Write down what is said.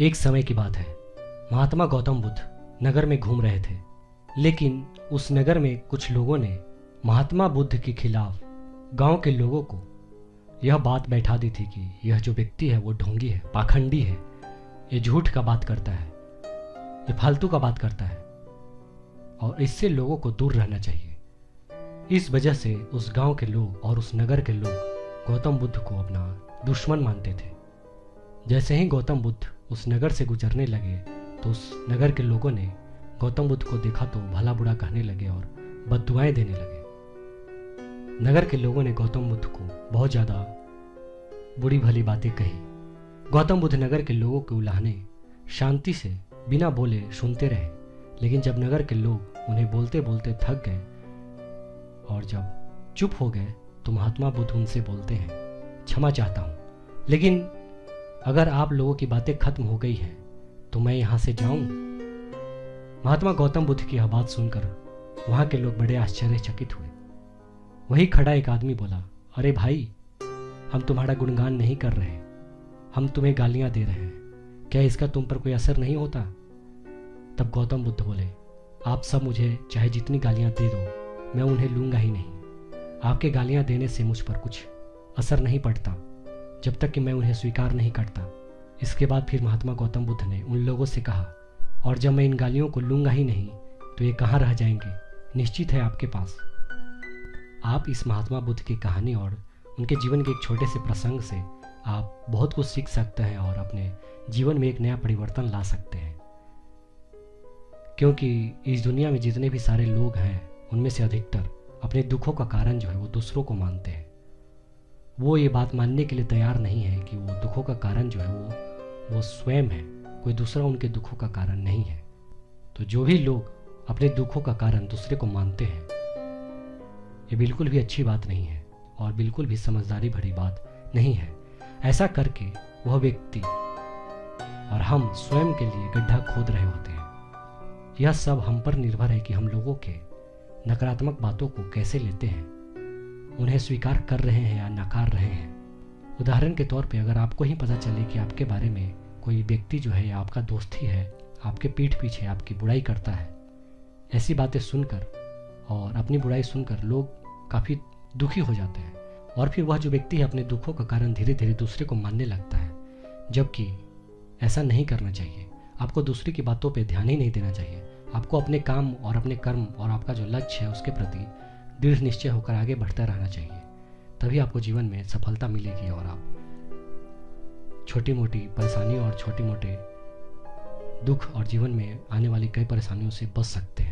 एक समय की बात है। महात्मा गौतम बुद्ध नगर में घूम रहे थे, लेकिन उस नगर में कुछ लोगों ने महात्मा बुद्ध के खिलाफ गांव के लोगों को यह बात बैठा दी थी कि यह जो व्यक्ति है वो ढोंगी है, पाखंडी है, ये झूठ का बात करता है, ये फालतू का बात करता है और इससे लोगों को दूर रहना चाहिए। इस वजह से उस गांव के लोग और उस नगर के लोग गौतम बुद्ध को अपना दुश्मन मानते थे। जैसे ही गौतम बुद्ध उस नगर से गुजरने लगे तो उस नगर के लोगों ने गौतम बुद्ध को देखा तो भला बुरा कहने लगे और बद्दुआएं देने लगे। नगर के लोगों ने गौतम बुद्ध को बहुत ज़्यादा बुरी भली बातें कही। गौतम बुद्ध नगर के लोगों के उलाहने शांति से बिना बोले सुनते रहे, लेकिन जब नगर के लोग उन्हें बोलते बोलते थक गए और जब चुप हो गए तो महात्मा बुद्ध उनसे बोलते हैं, क्षमा चाहता हूँ, लेकिन अगर आप लोगों की बातें खत्म हो गई हैं तो मैं यहाँ से जाऊं। महात्मा गौतम बुद्ध की यह बात सुनकर वहाँ के लोग बड़े आश्चर्यचकित हुए। वहीं खड़ा एक आदमी बोला, अरे भाई, हम तुम्हारा गुणगान नहीं कर रहे, हम तुम्हें गालियां दे रहे हैं, क्या इसका तुम पर कोई असर नहीं होता? तब गौतम बुद्ध बोले, आप सब मुझे चाहे जितनी गालियां दे दो, मैं उन्हें लूंगा ही नहीं। आपके गालियां देने से मुझ पर कुछ असर नहीं पड़ता जब तक कि मैं उन्हें स्वीकार नहीं करता। इसके बाद फिर महात्मा गौतम बुद्ध ने उन लोगों से कहा, और जब मैं इन गालियों को लूंगा ही नहीं तो ये कहाँ रह जाएंगे? निश्चित है आपके पास। आप इस महात्मा बुद्ध की कहानी और उनके जीवन के एक छोटे से प्रसंग से आप बहुत कुछ सीख सकते हैं और अपने जीवन में एक नया परिवर्तन ला सकते हैं। क्योंकि इस दुनिया में जितने भी सारे लोग हैं उनमें से अधिकतर अपने दुखों का कारण जो है वो दूसरों को मानते हैं। वो ये बात मानने के लिए तैयार नहीं है कि वो दुखों का कारण जो है वो स्वयं है, कोई दूसरा उनके दुखों का कारण नहीं है। तो जो भी लोग अपने दुखों का कारण दूसरे को मानते हैं, ये बिल्कुल भी अच्छी बात नहीं है और बिल्कुल भी समझदारी भरी बात नहीं है। ऐसा करके वह व्यक्ति और हम स्वयं के लिए गड्ढा खोद रहे होते हैं। यह सब हम पर निर्भर है कि हम लोगों के नकारात्मक बातों को कैसे लेते हैं, उन्हें स्वीकार कर रहे हैं या नकार रहे हैं। उदाहरण के तौर पे अगर आपको ही पता चले कि आपके बारे में कोई व्यक्ति जो है या आपका दोस्त ही है आपके पीठ पीछे आपकी बुराई करता है, ऐसी बातें सुनकर और अपनी बुराई सुनकर लोग काफ़ी दुखी हो जाते हैं और फिर वह जो व्यक्ति है अपने दुखों का कारण धीरे धीरे दूसरे को मानने लगता है, जबकि ऐसा नहीं करना चाहिए। आपको दूसरे की बातों पे ध्यान ही नहीं देना चाहिए। आपको अपने काम और अपने कर्म और आपका जो लक्ष्य है उसके प्रति दृढ़ निश्चय होकर आगे बढ़ता रहना चाहिए। तभी आपको जीवन में सफलता मिलेगी और आप छोटी मोटी परेशानियों और छोटे मोटे दुख और जीवन में आने वाली कई परेशानियों से बच सकते हैं।